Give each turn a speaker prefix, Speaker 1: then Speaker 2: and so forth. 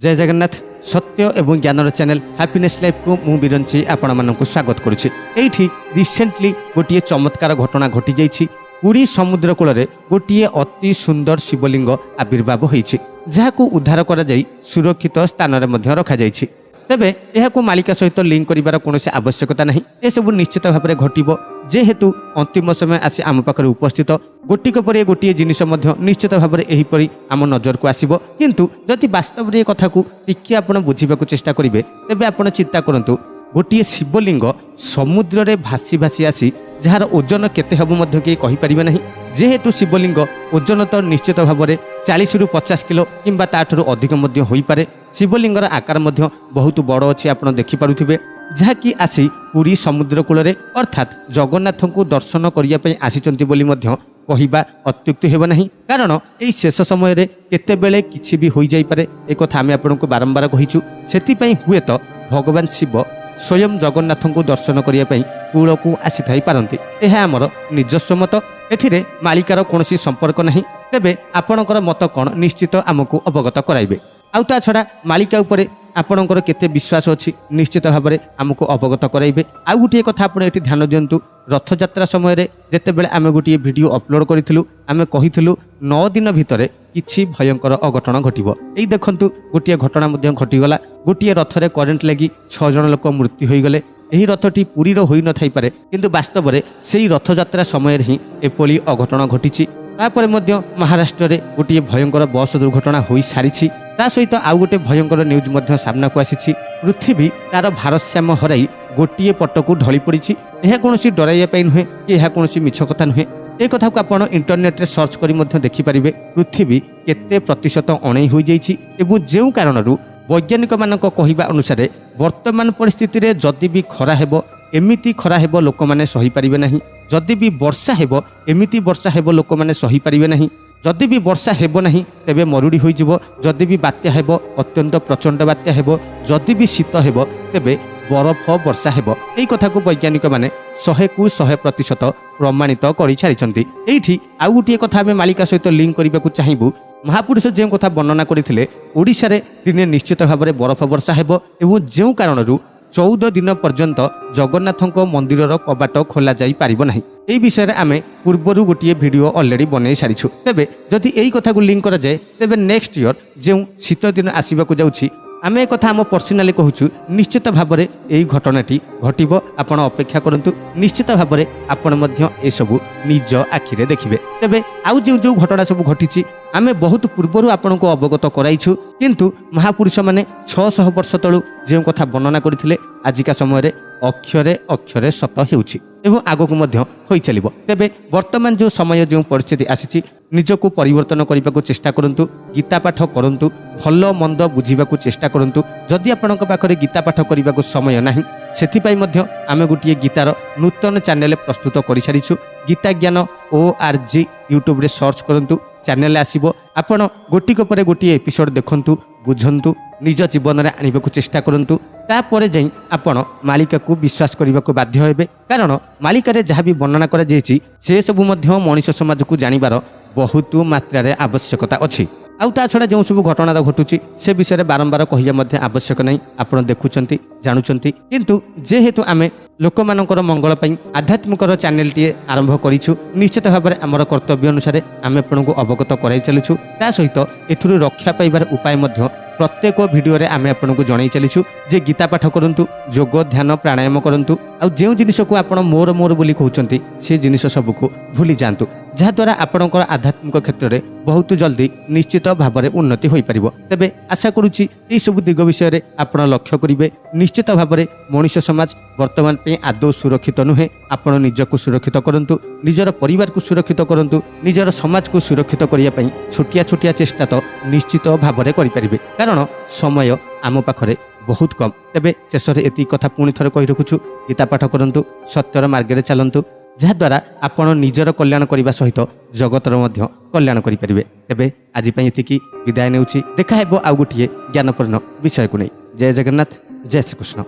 Speaker 1: जय जगन्नाथ सत्य एवं ज्ञानर चैनल हैप्पीनेस लाइफ को मु बिरंची आपण मानक स्वागत करुछि। एठी रिसेंटली गोटिए चमत्कार घटना घटी जाइछि। पुरी समुद्र कूल रे गोटिए अति सुंदर शिवलिंग आविर्भाव होइछि, जाहाकू उद्धार करा जाई सुरक्षित स्थान रे मध्य रखा जाइछि। तेबे एहाकू मालिका सहित लिंक करिवार कोनोसी आवश्यकता नहीं। ए सब निश्चित भाव में घटिबो, जेहेतु अंतिम समय आसी आम पाखरे उपस्थित गोटिक पर गोटे जिनिस निश्चित भाव में एहीपरि आम नजर को आसिबो। किंतु जदि वास्तव में कथा को टिके आपण बुझिबाकू चेष्टा करिवे, तेबे आपण चिंता करंतु गोटे शिवलिंग समुद्र रे भासी भासी आसी जार ओजन केते हबो मध्य के कहि परिबे नहीं। जेहेतु शिवलिंग ओजन तो निश्चित भाव में 40 रु 50 किलो किंबा ताठू अधिक मध्य होई पारे। शिवलिंगर आकार मध्य बहुत बड़ अच्छी आपण देखि पारुथिबे, जहाँकि आसी पुरी समुद्र कूल रे अर्थात जगन्नाथ को दर्शन करिया पई आसीचंती बोली मध्य कहिबा अत्युक्ति हेब नहीं। कारण एई शेष समय रे केतेबेले किछि भी होई जाई पारे, ए कथा आमे आपनको बारंबार कहिछु। सेति पई हुए तो भगवान शिव स्वयं जगन्नाथ को दर्शन करिया पई कूल को आसी थाई पारंती। एहा हमर निजस्व मत, एथिरे मालिकार कोनोसी संपर्क नहीं। तेबे आपणकर मत कोन निश्चित आमको अवगत कराइबे। आउ ता छड़ा मालिका उपरे आपणकर केते विश्वास अछि निश्चित भाव में आमको अवगत कराइबे। आउ गोटे कथा आपण एठी ध्यान दियंतु, रथयात्रा समय रे जेतेबेले आमे गोटे वीडियो अपलोड करिथिलु, आमे कहिथिलु 9 दिन भितरे किछि भयंकर अघटन घटिबो। एई देखंतु गोटे घटना मध्य घटिगला। गोटे रथरे करेंट लागि 6 जन लोक मृत्यु होई गले। एही रथटी पुरीर होई न थाई पारे, किंतु वास्तव में सेही रथयात्रा समय रे ही एपली अघटन घटिछि। तापर मध्य महाराष्ट्र रे गोटे भयंकर बस दुर्घटना होई सारिछि। ता सहित आउ गोटे भयंकर न्यूज मध्य सामना को आसीछि। पृथ्वी तार भारसाम्य हराई गोटे पटकू ढली पड़िछि। यह कोनोसी डराइया पई नुहे कि यह कोनोसी मिछ कथा नुहे। ए कथा को आपण इंटरनेट रे सर्च करी मध्य देखि परिबे पृथ्वी केते प्रतिशत अणै होई जाइछि। एबु जेउ कारणरू वैज्ञानिक मानक कहिबा अनुसार वर्तमान परिस्थिति रे जदि भी खरा हेबो, एमिति खरा हेबो लोक माने सही परिबे नहीं। जदि भी वर्षा हेबो, एमिति वर्षा हेबो लोक माने सही परिबे नहीं। जदि भी वर्षा हेबो नहीं तेबे मरुड़ी होई जिवो। जदि भी बात्या हेबो अत्यंत प्रचंड बात्या हेबो। जदि भी शीत हेबो तेबे बरफ वर्षा हेबो। एई कथा को वैज्ञानिक माने 100% प्रमाणित करि छारिछंती। एइठी आउ गोटे कथा आमे मालिका सहित लिंक करिबाकू चाहिबू। महापुरुष जो कथा वर्णना करथिले, ओडिशा रे दिने निश्चित भाव में बरफ वर्षा हेबो एवं जो कारणरू 14 दिन पर्यंत जगन्नाथ मंदिर कबाट खोल जाई पारिबो नहीं। एई विषय रे आमे पूर्वरु गोटे वीडियो ऑलरेडी बनै सारिछु। तेबे जदि एई कथा को लिंक करा जाय, तेबे नेक्स्ट ईयर जो शीत दिन आसीबाकू जाउछि, आमे कथा हम पर्सनाली कहूछु निश्चित भाव में यही घटनाटी घटिबो। आपण अपेक्षा करंतु, निश्चित भाव में आपण मध्य ए सबु निज आखिरे देखिबे। तेबे आउ जो घटना सब घटिछि आमे बहुत पूर्वरु आपण को अवगत कराइछु, किंतु महापुरुष माने 600 वर्ष तळु जे कथा वर्णना करथिले आजिका समय रे अक्षरे अक्षरे सत हेउछि एवं आगकू मध्य होई चलिबो। तेबे वर्तमान जो समय जो परिस्थिति आसीछि, निजको परिवर्तन करबाकू चेष्टा करंतु, गीता पाठ करंतु, भल मंद बुझिबाकू चेष्टा करंतु। जदि आपणक पाखरे गीता पाठ करबाकू समय नाही, सेथि पई मध्य आमे गोटिए गीतार नूतन चैनल प्रस्तुत करि सारिछु। गीता ज्ञान ORG यूट्यूब रे सर्च करंतु, चैनल आसीबो। आपण गोटिक परे गोटिए एपिसोड देखंतु, बुझंतु, निज जीवन रे आनिबाकू चेष्टा करंतु। तापर जाई आपण मालिका को विश्वास करबाकू बाध्य हेबे। कारण मालिका रे जहाँ भी वर्णना करा जायछि से सब मध्य मनुष्य समाज को जानिबार बहुत मात्रा रे आवश्यकता अछि। आउ ता छड़ा जो सब घटना घटुची से विषय बारंबार कहिया मध्य आवश्यक नहीं। आपण देखुचंती, जानुचंती, किंतु जेहेतु आमे लोक मानकर मंगल पई आध्यात्मिकर चैनल टी आरंभ करिछु, निश्चित भाव में आमर कर्तव्य अनुसार आमे आपनको अवगत कराई चलुछु। ता सहित एथुरु रक्षा पाइबार उपाय मध्य प्रत्येक वीडियो रे आमे आपनको जणाई चलिछु जे गीता पाठ करंतु, योग ध्यान प्राणायाम करंतु। आ जे जिनिस को आपण मोर मोर बोली कहउचंती से जिनिस सब को भूली जांतु, जहा द्वारा आपणकर आध्यात्मिक क्षेत्र में बहुत जल्दी निश्चित भाव में उन्नति हो पारिबो। तेबे आशा करुछि एई सब दिग विषय रे आपण लक्ष्य करिवे। निश्चित भाव में मनुष्य समाज वर्तमान पे आदौ सुरक्षित नुहे। आपण निजको सुरक्षित करंतु, निजर परिवार को सुरक्षित करंतु, निजर समाज को सुरक्षित करिया पई छोटिया छोटिया चेष्टा तो निश्चित भाव में करि पारिबे। कारण समय आम पाखरे बहुत कम। तेबे शेष रे एति कथा पुणी थरे कहि रखुछु, गीता पाठ करंतु, सत्यर मार्गे चलंतु, जहाद्वारा आपण निजर कल्याण करने सहित जगतर मध्य कल्याण करें। तेबे आज एतिकी विदाय नेउछि। देखा हेबो आउ गोटिए ज्ञानपूर्ण विषय को नहीं। जय जगन्नाथ, जय श्रीकृष्ण।